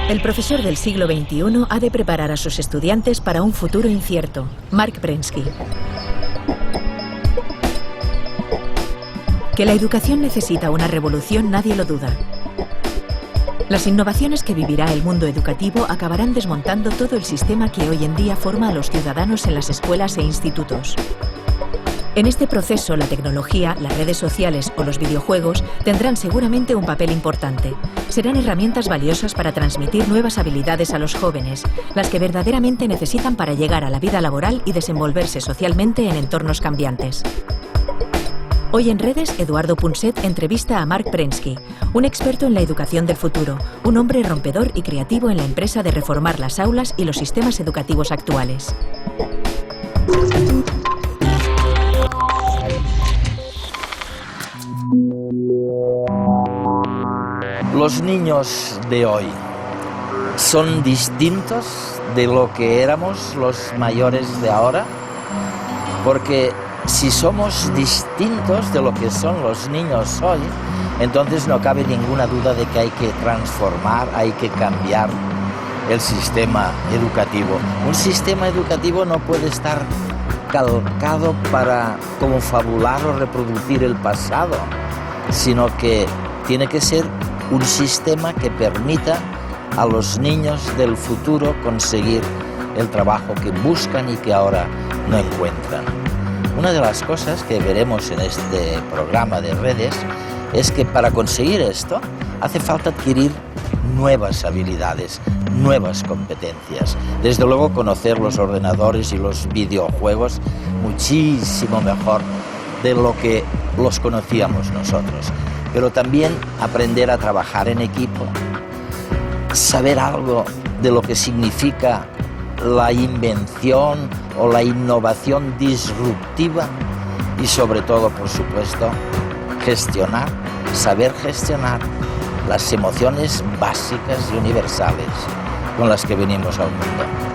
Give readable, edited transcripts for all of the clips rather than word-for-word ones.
El profesor del siglo XXI ha de preparar a sus estudiantes para un futuro incierto. Mark Prensky. Que la educación necesita una revolución, nadie lo duda. Las innovaciones que vivirá el mundo educativo acabarán desmontando todo el sistema que hoy en día forma a los ciudadanos en las escuelas e institutos. En este proceso, la tecnología, las redes sociales o los videojuegos tendrán seguramente un papel importante. Serán herramientas valiosas para transmitir nuevas habilidades a los jóvenes, las que verdaderamente necesitan para llegar a la vida laboral y desenvolverse socialmente en entornos cambiantes. Hoy en Redes, Eduardo Punset entrevista a Mark Prensky, un experto en la educación del futuro, un hombre rompedor y creativo en la empresa de reformar las aulas y los sistemas educativos actuales. Los niños de hoy son distintos de lo que éramos los mayores de ahora, porque si somos distintos de lo que son los niños hoy, entonces no cabe ninguna duda de que hay que transformar, hay que cambiar el sistema educativo. Un sistema educativo no puede estar calcado para confabular o reproducir el pasado, sino que tiene que ser un sistema que permita a los niños del futuro conseguir el trabajo que buscan y que ahora no encuentran. Una de las cosas que veremos en este programa de Redes es que para conseguir esto hace falta adquirir nuevas habilidades, nuevas competencias. Desde luego conocer los ordenadores y los videojuegos muchísimo mejor de lo que los conocíamos nosotros. Pero también aprender a trabajar en equipo, saber algo de lo que significa la invención o la innovación disruptiva y sobre todo, por supuesto, saber gestionar las emociones básicas y universales con las que venimos al mundo.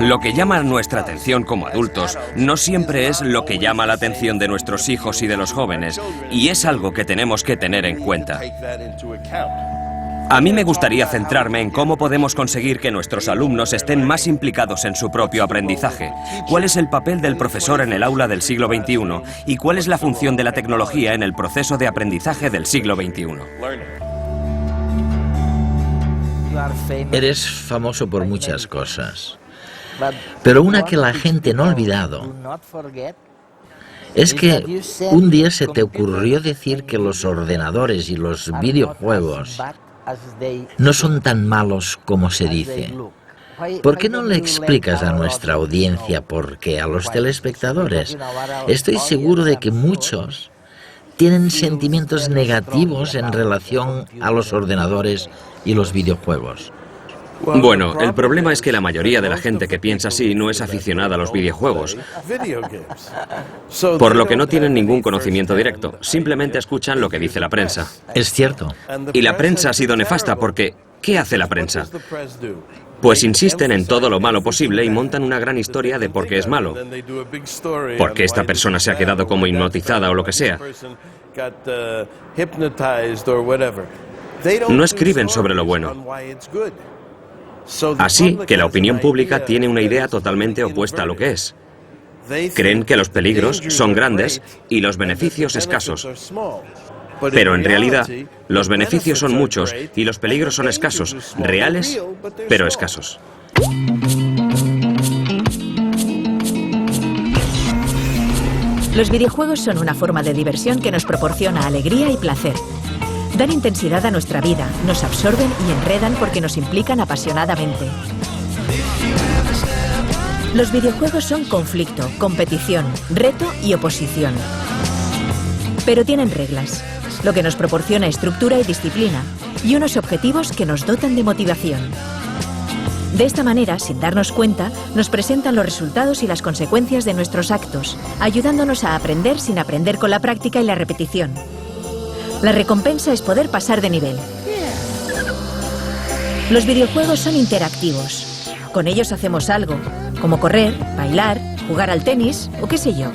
Lo que llama nuestra atención como adultos no siempre es lo que llama la atención de nuestros hijos y de los jóvenes, y es algo que tenemos que tener en cuenta. A mí me gustaría centrarme en cómo podemos conseguir que nuestros alumnos estén más implicados en su propio aprendizaje, cuál es el papel del profesor en el aula del siglo XXI y cuál es la función de la tecnología en el proceso de aprendizaje del siglo XXI. Eres famoso por muchas cosas, pero una que la gente no ha olvidado es que un día se te ocurrió decir que los ordenadores y los videojuegos no son tan malos como se dice. ¿Por qué no le explicas a nuestra audiencia por qué, a los telespectadores? Estoy seguro de que muchos tienen sentimientos negativos en relación a los ordenadores y los videojuegos. Bueno, el problema es que la mayoría de la gente que piensa así no es aficionada a los videojuegos, por lo que no tienen ningún conocimiento directo, simplemente escuchan lo que dice la prensa. Es cierto. Y la prensa ha sido nefasta porque, ¿qué hace la prensa? Pues insisten en todo lo malo posible y montan una gran historia de por qué es malo. Porque esta persona se ha quedado como hipnotizada o lo que sea. No escriben sobre lo bueno. Así que la opinión pública tiene una idea totalmente opuesta a lo que es. Creen que los peligros son grandes y los beneficios escasos. Pero en realidad, los beneficios son muchos y los peligros son escasos, reales, pero escasos. Los videojuegos son una forma de diversión que nos proporciona alegría y placer. Dan intensidad a nuestra vida, nos absorben y enredan porque nos implican apasionadamente. Los videojuegos son conflicto, competición, reto y oposición. Pero tienen reglas, lo que nos proporciona estructura y disciplina, y unos objetivos que nos dotan de motivación. De esta manera, sin darnos cuenta, nos presentan los resultados y las consecuencias de nuestros actos, ayudándonos a aprender sin aprender con la práctica y la repetición. La recompensa es poder pasar de nivel. Los videojuegos son interactivos. Con ellos hacemos algo, como correr, bailar, jugar al tenis o qué sé yo.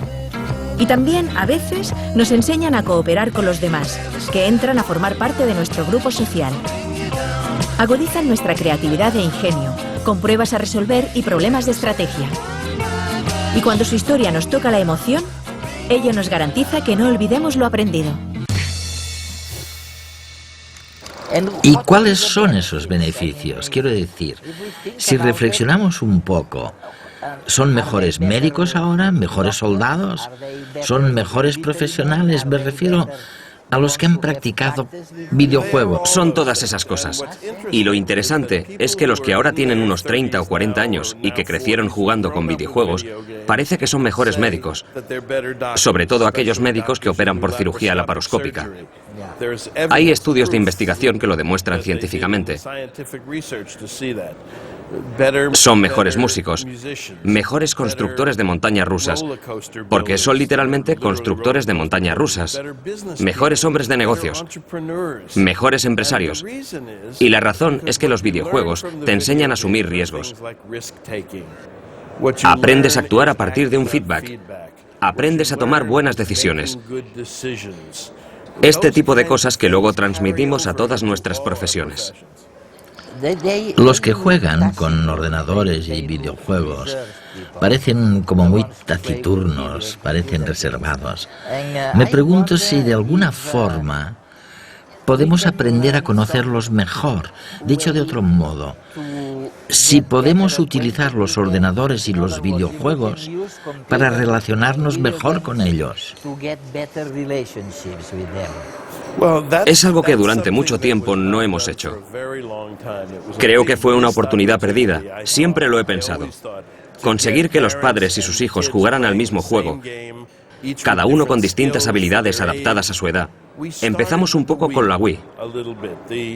Y también, a veces, nos enseñan a cooperar con los demás, que entran a formar parte de nuestro grupo social. Agudizan nuestra creatividad e ingenio, con pruebas a resolver y problemas de estrategia. Y cuando su historia nos toca la emoción, ello nos garantiza que no olvidemos lo aprendido. ¿Y cuáles son esos beneficios? Quiero decir, si reflexionamos un poco, ¿son mejores médicos ahora? ¿Mejores soldados? ¿Son mejores profesionales? Me refiero a los que han practicado videojuegos. Son todas esas cosas. Y lo interesante es que los que ahora tienen unos 30 o 40 años y que crecieron jugando con videojuegos, parece que son mejores médicos. Sobre todo aquellos médicos que operan por cirugía laparoscópica. Hay estudios de investigación que lo demuestran científicamente. Son mejores músicos, mejores constructores de montañas rusas, porque son literalmente constructores de montañas rusas, mejores hombres de negocios, mejores empresarios. Y la razón es que los videojuegos te enseñan a asumir riesgos. Aprendes a actuar a partir de un feedback. Aprendes a tomar buenas decisiones. Este tipo de cosas que luego transmitimos a todas nuestras profesiones. Los que juegan con ordenadores y videojuegos parecen como muy taciturnos, parecen reservados. Me pregunto si de alguna forma podemos aprender a conocerlos mejor. Dicho de otro modo, si podemos utilizar los ordenadores y los videojuegos para relacionarnos mejor con ellos. Es algo que durante mucho tiempo no hemos hecho. Creo que fue una oportunidad perdida. Siempre lo he pensado. Conseguir que los padres y sus hijos jugaran al mismo juego, cada uno con distintas habilidades adaptadas a su edad. Empezamos un poco con la Wii.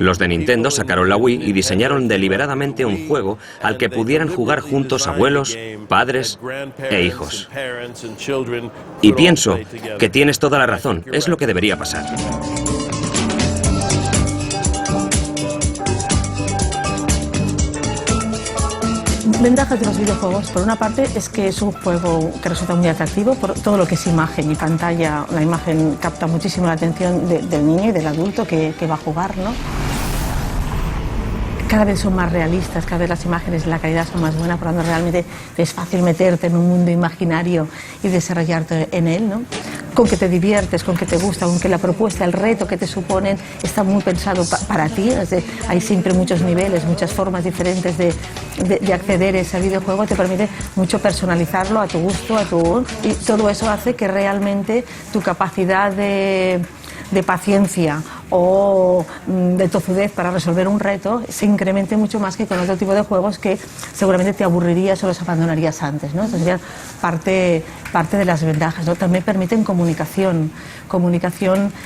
Los de Nintendo sacaron la Wii y diseñaron deliberadamente un juego al que pudieran jugar juntos abuelos, padres e hijos. Y pienso que tienes toda la razón, es lo que debería pasar. Ventajas de los videojuegos, por una parte, es que es un juego que resulta muy atractivo por todo lo que es imagen y pantalla. La imagen capta muchísimo la atención del niño y del adulto que va a jugar, ¿no? Cada vez son más realistas, cada vez las imágenes, la calidad son más buenas, por lo tanto realmente es fácil meterte en un mundo imaginario y desarrollarte en él, ¿no? Con que te diviertes, con que te gusta, con que la propuesta, el reto que te suponen está muy pensado para ti. Hay siempre muchos niveles, muchas formas diferentes de acceder a ese videojuego, te permite mucho personalizarlo a tu gusto, y todo eso hace que realmente tu capacidad de paciencia o de tozudez para resolver un reto se incremente mucho más que con otro tipo de juegos que seguramente te aburrirías o los abandonarías antes, ¿no? Entonces sería parte de las ventajas, ¿no? También permiten comunicación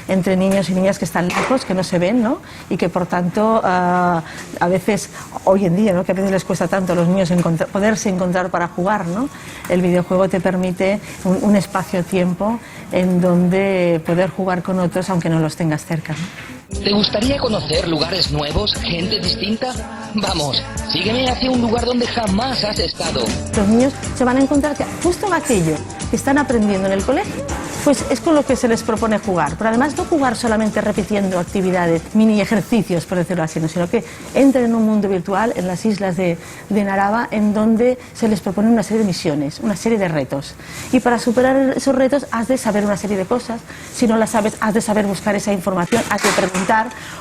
entre niños y niñas que están lejos, que no se ven, ¿no? Y que por tanto a veces, hoy en día, ¿no? Que a veces les cuesta tanto a los niños poderse encontrar para jugar, ¿no? El videojuego te permite un espacio-tiempo en donde poder jugar con otros aunque no los tengas cerca, ¿no? ¿Te gustaría conocer lugares nuevos, gente distinta? Vamos, sígueme hacia un lugar donde jamás has estado. Los niños se van a encontrar que justo en aquello que están aprendiendo en el colegio, pues es con lo que se les propone jugar. Pero además no jugar solamente repitiendo actividades, mini ejercicios, por decirlo así, ¿no? Sino que entren en un mundo virtual en las islas de Narava, en donde se les propone una serie de misiones, una serie de retos. Y para superar esos retos has de saber una serie de cosas. Si no las sabes, has de saber buscar esa información, has de preguntar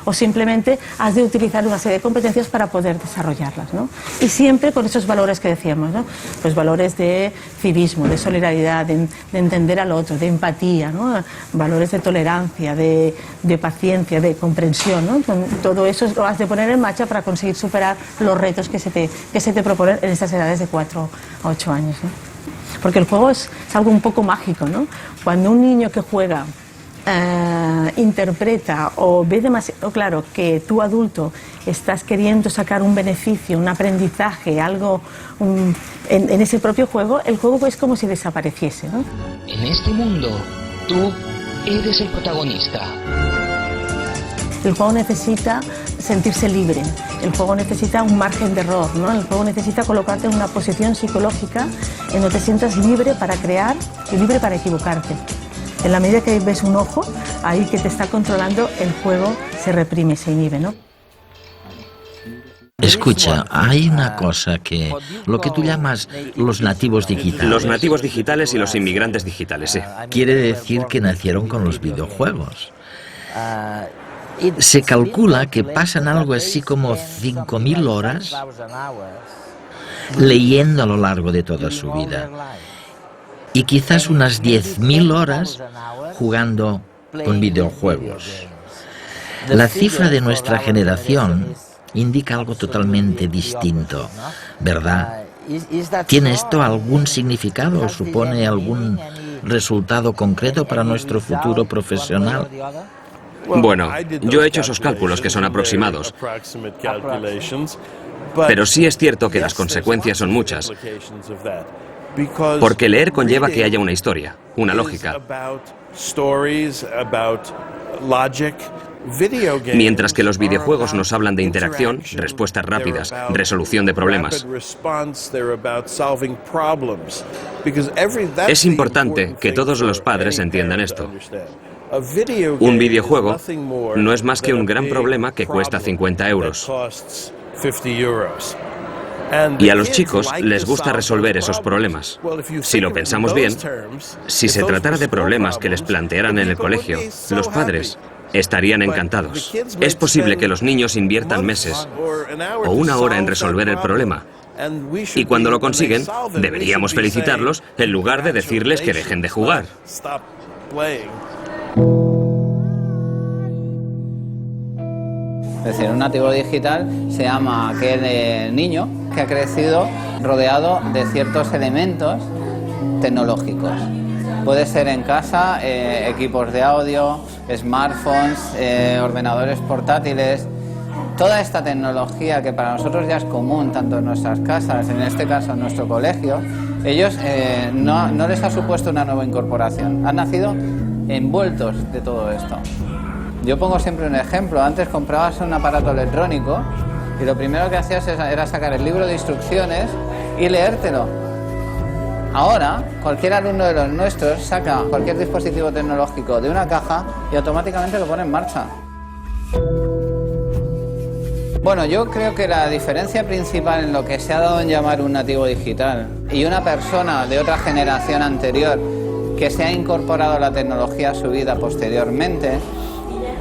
o simplemente has de utilizar una serie de competencias para poder desarrollarlas, ¿no? Y siempre con esos valores que decíamos, ¿no? Pues valores de civismo, de solidaridad, de entender al otro, de empatía, ¿no? Valores de tolerancia, de paciencia, de comprensión, ¿no? Todo eso lo has de poner en marcha para conseguir superar los retos que se te proponen en estas edades de 4 a 8 años, ¿no? Porque el juego es algo un poco mágico, ¿no? Cuando un niño que juega interpreta o ve demasiado claro que tú adulto estás queriendo sacar un beneficio, un aprendizaje, algo en ese propio juego, el juego es como si desapareciese, ¿no? En este mundo, tú eres el protagonista. El juego necesita sentirse libre. El juego necesita un margen de error, ¿no? El juego necesita colocarte en una posición psicológica en donde te sientas libre para crear y libre para equivocarte. En la medida que ves un ojo ahí que te está controlando, el juego se reprime, se inhibe, ¿no? Escucha, hay una cosa que... lo que tú llamas los nativos digitales. Los nativos digitales y los inmigrantes digitales, sí. Quiere decir que nacieron con los videojuegos. Se calcula que pasan algo así como 5.000 horas leyendo a lo largo de toda su vida. Y quizás unas 10.000 horas jugando con videojuegos. La cifra de nuestra generación indica algo totalmente distinto, ¿verdad? ¿Tiene esto algún significado o supone algún resultado concreto para nuestro futuro profesional? Bueno, yo he hecho esos cálculos que son aproximados, pero sí es cierto que las consecuencias son muchas, porque leer conlleva que haya una historia, una lógica. Mientras que los videojuegos nos hablan de interacción, respuestas rápidas, resolución de problemas. Es importante que todos los padres entiendan esto. Un videojuego no es más que un gran problema que cuesta 50 euros. Y a los chicos les gusta resolver esos problemas. Si lo pensamos bien, si se tratara de problemas que les plantearan en el colegio, los padres estarían encantados. Es posible que los niños inviertan meses o una hora en resolver el problema. Y cuando lo consiguen, deberíamos felicitarlos en lugar de decirles que dejen de jugar. Es decir, un nativo digital se llama aquel niño que ha crecido rodeado de ciertos elementos tecnológicos. Puede ser en casa, equipos de audio, smartphones, ordenadores portátiles. Toda esta tecnología que para nosotros ya es común, tanto en nuestras casas, en este caso en nuestro colegio, ellos no les ha supuesto una nueva incorporación. Han nacido envueltos de todo esto. Yo pongo siempre un ejemplo. Antes comprabas un aparato electrónico y lo primero que hacías era sacar el libro de instrucciones y leértelo. Ahora, cualquier alumno de los nuestros saca cualquier dispositivo tecnológico de una caja y automáticamente lo pone en marcha. Bueno, yo creo que la diferencia principal en lo que se ha dado en llamar un nativo digital y una persona de otra generación anterior que se ha incorporado a la tecnología a su vida posteriormente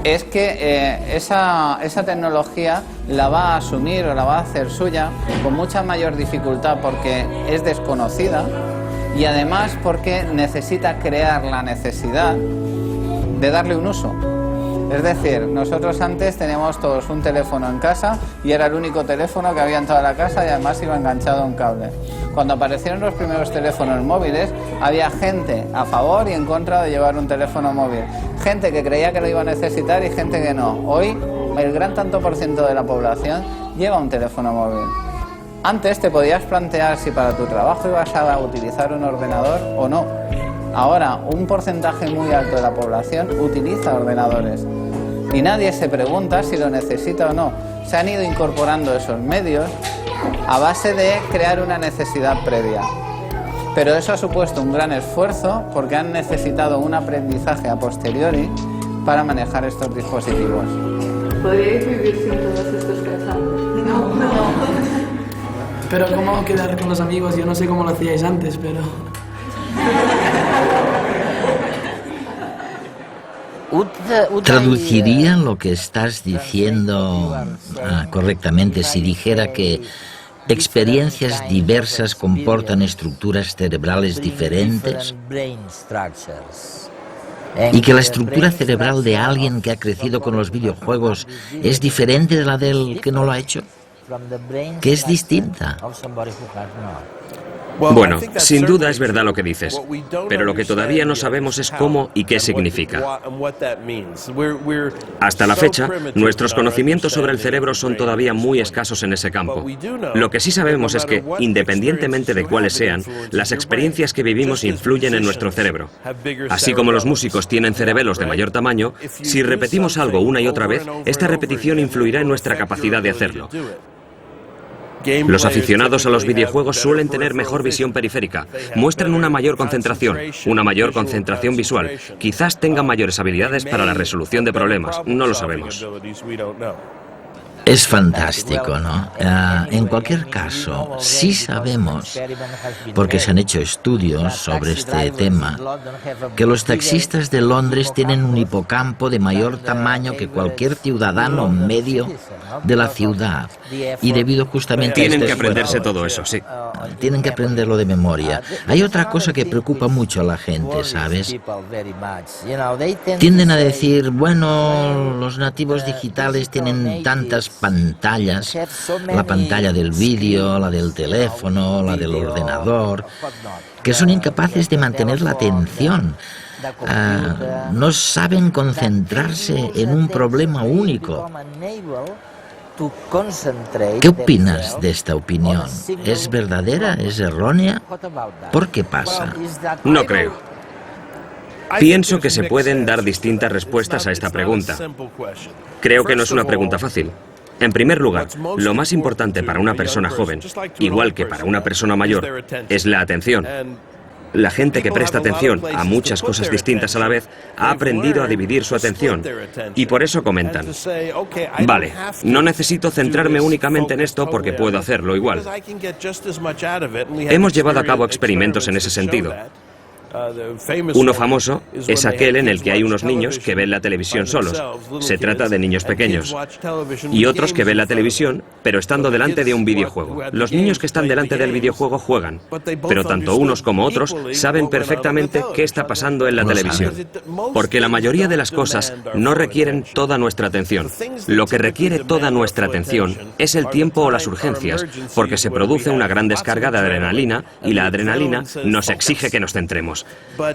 es que esa tecnología la va a asumir o la va a hacer suya con mucha mayor dificultad porque es desconocida y además porque necesita crear la necesidad de darle un uso. Es decir, nosotros antes teníamos todos un teléfono en casa y era el único teléfono que había en toda la casa y además iba enganchado a un cable. Cuando aparecieron los primeros teléfonos móviles, había gente a favor y en contra de llevar un teléfono móvil. Gente que creía que lo iba a necesitar y gente que no. Hoy, el gran tanto por ciento de la población lleva un teléfono móvil. Antes te podías plantear si para tu trabajo ibas a utilizar un ordenador o no. Ahora, un porcentaje muy alto de la población utiliza ordenadores y nadie se pregunta si lo necesita o no. Se han ido incorporando esos medios a base de crear una necesidad previa. Pero eso ha supuesto un gran esfuerzo porque han necesitado un aprendizaje a posteriori para manejar estos dispositivos. ¿Podríais vivir sin todos estos cacharros? No. Pero ¿cómo quedar con los amigos? Yo no sé cómo lo hacíais antes, pero... ¿Traduciría lo que estás diciendo correctamente si dijera que experiencias diversas comportan estructuras cerebrales diferentes? ¿Y que la estructura cerebral de alguien que ha crecido con los videojuegos es diferente de la del que no lo ha hecho? ¿Que es distinta? Bueno, sin duda es verdad lo que dices, pero lo que todavía no sabemos es cómo y qué significa. Hasta la fecha, nuestros conocimientos sobre el cerebro son todavía muy escasos en ese campo. Lo que sí sabemos es que, independientemente de cuáles sean, las experiencias que vivimos influyen en nuestro cerebro. Así como los músicos tienen cerebelos de mayor tamaño, si repetimos algo una y otra vez, esta repetición influirá en nuestra capacidad de hacerlo. Los aficionados a los videojuegos suelen tener mejor visión periférica, muestran una mayor concentración visual, quizás tengan mayores habilidades para la resolución de problemas, no lo sabemos. Es fantástico, ¿no? En cualquier caso, sí sabemos, porque se han hecho estudios sobre este tema, que los taxistas de Londres tienen un hipocampo de mayor tamaño que cualquier ciudadano medio de la ciudad. Y debido justamente a Tienen este que aprenderse esfuerzo, todo eso, sí. tienen que aprenderlo de memoria. Hay otra cosa que preocupa mucho a la gente, ¿sabes? Tienden a decir, bueno, los nativos digitales tienen tantas pantallas, la pantalla del vídeo, la del teléfono, la del ordenador, que son incapaces de mantener la atención. No saben concentrarse en un problema único. ¿Qué opinas de esta opinión? ¿Es verdadera? ¿Es errónea? ¿Por qué pasa? No creo. Pienso que se pueden dar distintas respuestas a esta pregunta. Creo que no es una pregunta fácil. En primer lugar, lo más importante para una persona joven, igual que para una persona mayor, es la atención. La gente que presta atención a muchas cosas distintas a la vez ha aprendido a dividir su atención y por eso comentan, vale, no necesito centrarme únicamente en esto porque puedo hacerlo igual. Hemos llevado a cabo experimentos en ese sentido. Uno famoso es aquel en el que hay unos niños que ven la televisión solos. Se trata de niños pequeños. Y otros que ven la televisión, pero estando delante de un videojuego. Los niños que están delante del videojuego juegan, pero tanto unos como otros saben perfectamente qué está pasando en la televisión. Porque la mayoría de las cosas no requieren toda nuestra atención. Lo que requiere toda nuestra atención es el tiempo o las urgencias, porque se produce una gran descarga de adrenalina y la adrenalina nos exige que nos centremos.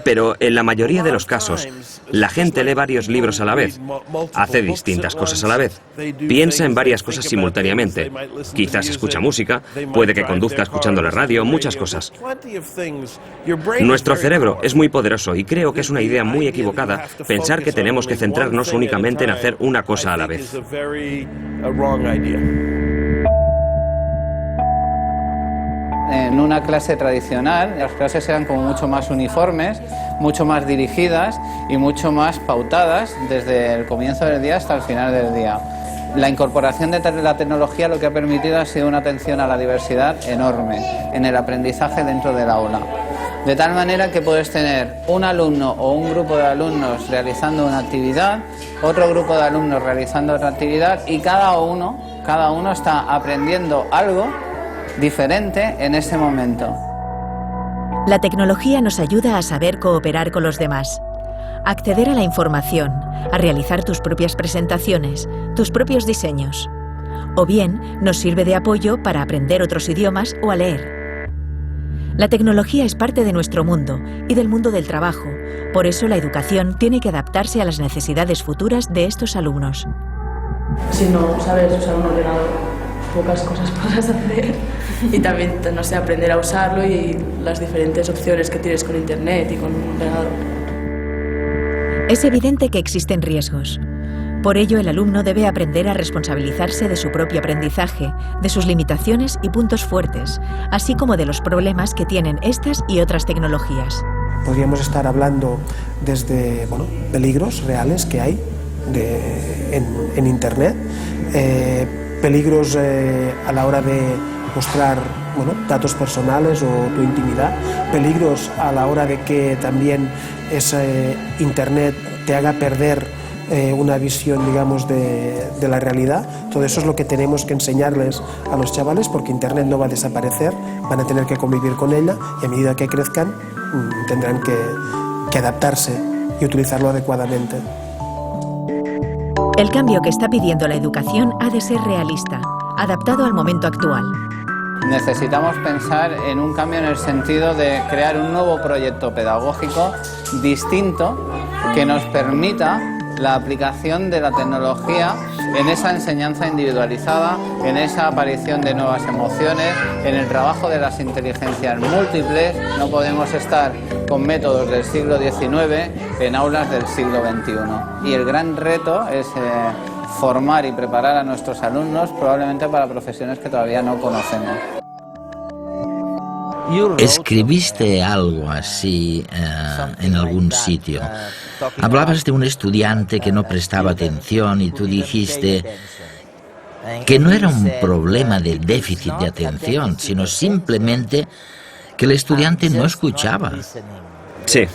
Pero en la mayoría de los casos, la gente lee varios libros a la vez, hace distintas cosas a la vez, piensa en varias cosas simultáneamente, quizás escucha música, puede que conduzca escuchando la radio, muchas cosas. Nuestro cerebro es muy poderoso y creo que es una idea muy equivocada pensar que tenemos que centrarnos únicamente en hacer una cosa a la vez. En una clase tradicional, las clases eran como mucho más uniformes, mucho más dirigidas y mucho más pautadas desde el comienzo del día hasta el final del día. La incorporación de la tecnología lo que ha permitido ha sido una atención a la diversidad enorme en el aprendizaje dentro del aula. De tal manera que puedes tener un alumno o un grupo de alumnos realizando una actividad, otro grupo de alumnos realizando otra actividad y cada uno está aprendiendo algo diferente en ese momento. La tecnología nos ayuda a saber cooperar con los demás, a acceder a la información, a realizar tus propias presentaciones, tus propios diseños. O bien, nos sirve de apoyo para aprender otros idiomas o a leer. La tecnología es parte de nuestro mundo y del mundo del trabajo. Por eso la educación tiene que adaptarse a las necesidades futuras de estos alumnos. Si no sabes usar un ordenador, pocas cosas podrás hacer. Y también, no sé, aprender a usarlo y las diferentes opciones que tienes con internet y con un ordenador. Es evidente que existen riesgos. Por ello, el alumno debe aprender a responsabilizarse de su propio aprendizaje, de sus limitaciones y puntos fuertes, así como de los problemas que tienen estas y otras tecnologías. Podríamos estar hablando desde peligros reales que hay en internet, peligros a la hora de mostrar datos personales o tu intimidad, peligros a la hora de que también ese internet te haga perder una visión, digamos, de la realidad. Todo eso es lo que tenemos que enseñarles a los chavales, porque internet no va a desaparecer, van a tener que convivir con ella y a medida que crezcan tendrán que adaptarse y utilizarlo adecuadamente. El cambio que está pidiendo la educación ha de ser realista, adaptado al momento actual. necesitamos pensar en un cambio en el sentido de crear un nuevo proyecto pedagógico distinto que nos permita la aplicación de la tecnología en esa enseñanza individualizada, en esa aparición de nuevas emociones, en el trabajo de las inteligencias múltiples. No podemos estar con métodos del siglo XIX en aulas del siglo XXI. Y el gran reto es formar y preparar a nuestros alumnos probablemente para profesiones que todavía no conocemos. Escribiste algo así en algún sitio. Hablabas de un estudiante que no prestaba atención y tú dijiste que no era un problema de déficit de atención, sino simplemente que el estudiante no escuchaba. Sí.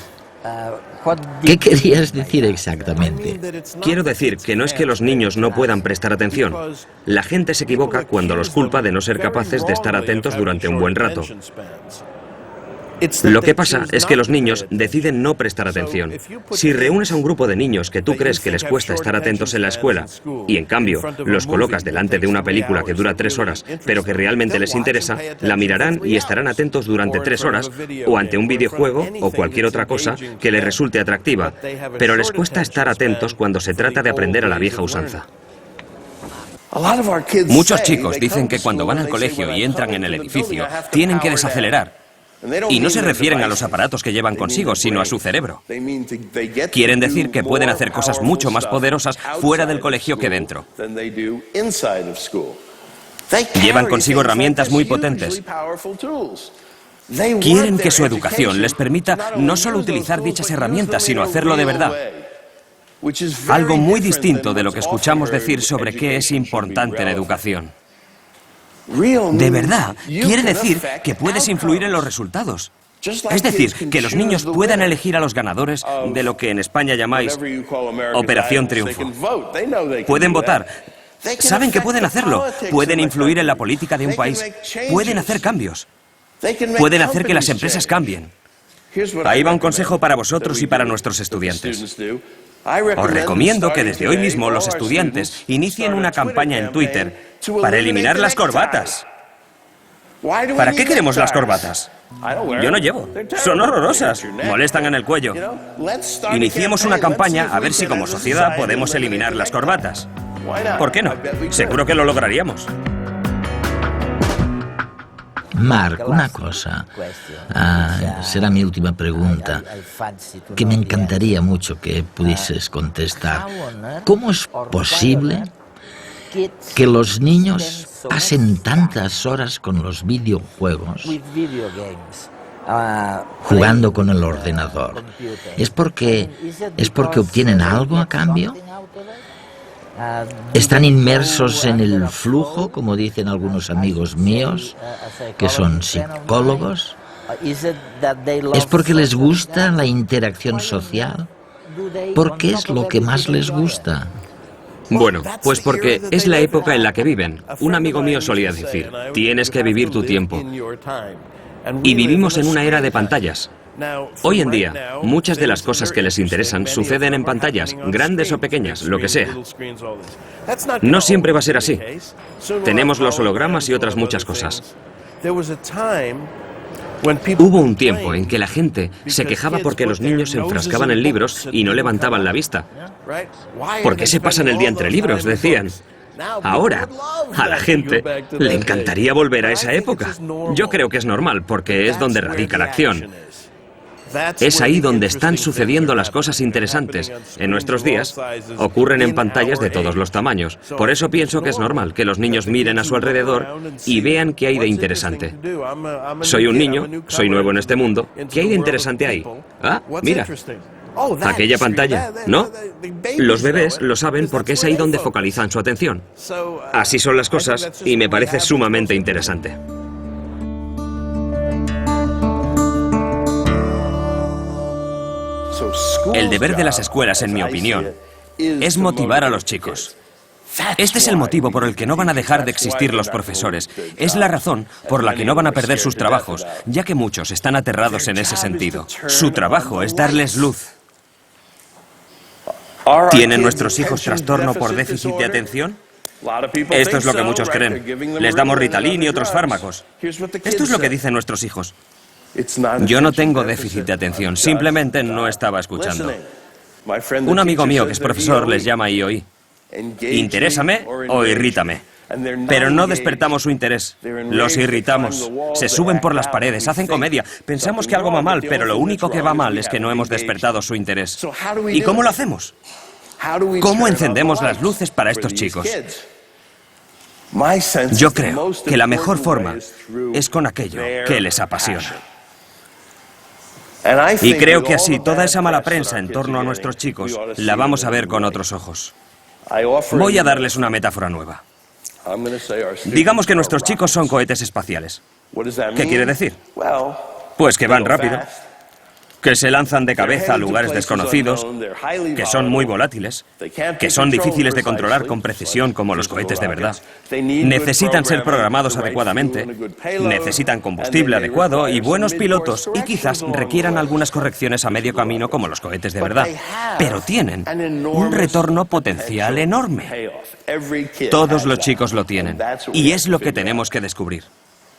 ¿Qué querías decir exactamente? Quiero decir que no es que los niños no puedan prestar atención. La gente se equivoca cuando los culpa de no ser capaces de estar atentos durante un buen rato. Lo que pasa es que los niños deciden no prestar atención. Si reúnes a un grupo de niños que tú crees que les cuesta estar atentos en la escuela y en cambio los colocas delante de una película que dura 3 horas pero que realmente les interesa, la mirarán y estarán atentos durante 3 horas o ante un videojuego o cualquier otra cosa que les resulte atractiva, pero les cuesta estar atentos cuando se trata de aprender a la vieja usanza. Muchos chicos dicen que cuando van al colegio y entran en el edificio tienen que desacelerar. Y no se refieren a los aparatos que llevan consigo, sino a su cerebro. Quieren decir que pueden hacer cosas mucho más poderosas fuera del colegio que dentro. Llevan consigo herramientas muy potentes. Quieren que su educación les permita no solo utilizar dichas herramientas, sino hacerlo de verdad. Algo muy distinto de lo que escuchamos decir sobre qué es importante en educación. De verdad, quiere decir que puedes influir en los resultados. Es decir, que los niños puedan elegir a los ganadores de lo que en España llamáis Operación Triunfo. Pueden votar. Saben que pueden hacerlo. Pueden influir en la política de un país. Pueden hacer cambios. Pueden hacer que las empresas cambien. Ahí va un consejo para vosotros y para nuestros estudiantes. Os recomiendo que desde hoy mismo los estudiantes inicien una campaña en Twitter para eliminar las corbatas. ¿Para qué queremos las corbatas? Yo no llevo. Son horrorosas. Molestan en el cuello. Iniciemos una campaña a ver si como sociedad podemos eliminar las corbatas. ¿Por qué no? Seguro que lo lograríamos. Marc, una cosa. Será mi última pregunta, que me encantaría mucho que pudieses contestar. ¿Cómo es posible que los niños pasen tantas horas con los videojuegos jugando con el ordenador? ¿Es porque obtienen algo a cambio? ¿Están inmersos en el flujo, como dicen algunos amigos míos, que son psicólogos? ¿Es porque les gusta la interacción social? ¿Por qué es lo que más les gusta? Bueno, pues porque es la época en la que viven. Un amigo mío solía decir, tienes que vivir tu tiempo. Y vivimos en una era de pantallas. Hoy en día, muchas de las cosas que les interesan suceden en pantallas, grandes o pequeñas, lo que sea. No siempre va a ser así. Tenemos los hologramas y otras muchas cosas. Hubo un tiempo en que la gente se quejaba porque los niños se enfrascaban en libros y no levantaban la vista. ¿Por qué se pasan el día entre libros?, decían. Ahora, a la gente le encantaría volver a esa época. Yo creo que es normal, porque es donde radica la acción. Es ahí donde están sucediendo las cosas interesantes. En nuestros días, ocurren en pantallas de todos los tamaños. Por eso pienso que es normal que los niños miren a su alrededor y vean qué hay de interesante. Soy un niño, soy nuevo en este mundo. ¿Qué hay de interesante ahí? Ah, mira. Aquella pantalla, ¿no? Los bebés lo saben porque es ahí donde focalizan su atención. Así son las cosas y me parece sumamente interesante. El deber de las escuelas, en mi opinión, es motivar a los chicos. Este es el motivo por el que no van a dejar de existir los profesores. Es la razón por la que no van a perder sus trabajos, ya que muchos están aterrados en ese sentido. Su trabajo es darles luz. ¿Tienen nuestros hijos trastorno por déficit de atención? Esto es lo que muchos creen. Les damos Ritalin y otros fármacos. Esto es lo que dicen nuestros hijos. Yo no tengo déficit de atención, simplemente no estaba escuchando. Un amigo mío que es profesor les llama IOI. Interésame o irrítame. Pero no despertamos su interés, los irritamos. Se suben por las paredes, hacen comedia. Pensamos que algo va mal, pero lo único que va mal es que no hemos despertado su interés. ¿Y cómo lo hacemos? ¿Cómo encendemos las luces para estos chicos? Yo creo que la mejor forma es con aquello que les apasiona. Y creo que así toda esa mala prensa en torno a nuestros chicos la vamos a ver con otros ojos. Voy a darles una metáfora nueva. Digamos que nuestros chicos son cohetes espaciales. ¿Qué quiere decir? Pues que van rápido, que se lanzan de cabeza a lugares desconocidos, que son muy volátiles, que son difíciles de controlar con precisión como los cohetes de verdad. Necesitan ser programados adecuadamente, necesitan combustible adecuado y buenos pilotos, y quizás requieran algunas correcciones a medio camino como los cohetes de verdad. Pero tienen un retorno potencial enorme. Todos los chicos lo tienen, y es lo que tenemos que descubrir.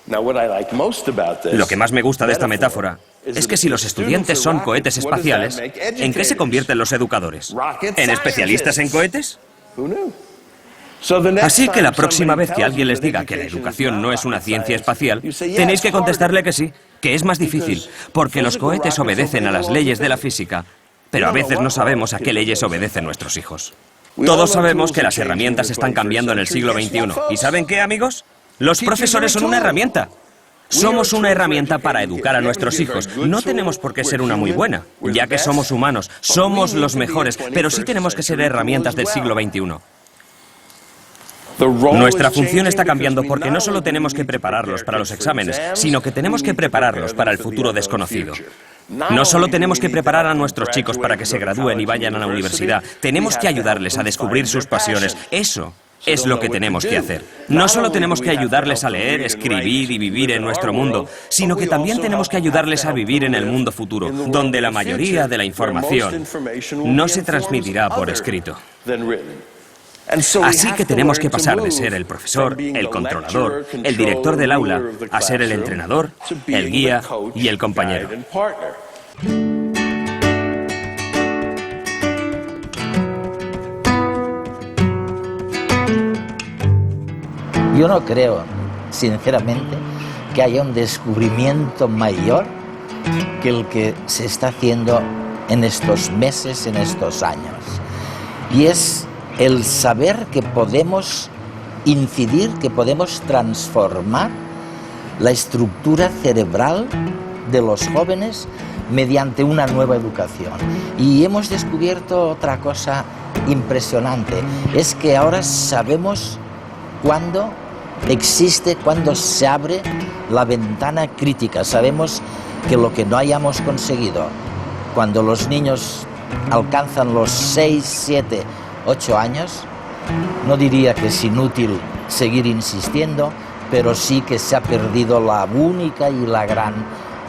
Lo que más me gusta de esta metáfora es que si los estudiantes son cohetes espaciales, ¿en qué se convierten los educadores? ¿En especialistas en cohetes? Así que la próxima vez que alguien les diga que la educación no es una ciencia espacial, tenéis que contestarle que sí, que es más difícil, porque los cohetes obedecen a las leyes de la física, pero a veces no sabemos a qué leyes obedecen nuestros hijos. Todos sabemos que las herramientas están cambiando en el siglo XXI. ¿Y saben qué, amigos? Los profesores son una herramienta. Somos una herramienta para educar a nuestros hijos. No tenemos por qué ser una muy buena, ya que somos humanos, somos los mejores, pero sí tenemos que ser herramientas del siglo XXI. Nuestra función está cambiando porque no solo tenemos que prepararlos para los exámenes, sino que tenemos que prepararlos para el futuro desconocido. No solo tenemos que preparar a nuestros chicos para que se gradúen y vayan a la universidad, tenemos que ayudarles a descubrir sus pasiones. Eso es lo que tenemos que hacer. No solo tenemos que ayudarles a leer, escribir y vivir en nuestro mundo, sino que también tenemos que ayudarles a vivir en el mundo futuro, donde la mayoría de la información no se transmitirá por escrito. Así que tenemos que pasar de ser el profesor, el controlador, el director del aula, a ser el entrenador, el guía y el compañero. Yo no creo, sinceramente, que haya un descubrimiento mayor que el que se está haciendo en estos meses, en estos años. Y es el saber que podemos incidir, que podemos transformar la estructura cerebral de los jóvenes mediante una nueva educación. Y hemos descubierto otra cosa impresionante, es que ahora sabemos cuándo existe, cuando se abre la ventana crítica. Sabemos que lo que no hayamos conseguido cuando los niños alcanzan los 6, 7, 8 años, no diría que es inútil seguir insistiendo, pero sí que se ha perdido la única y la gran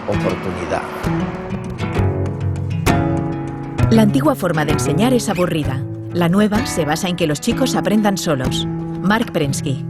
oportunidad. La antigua forma de enseñar es aburrida. La nueva se basa en que los chicos aprendan solos. Mark Prensky.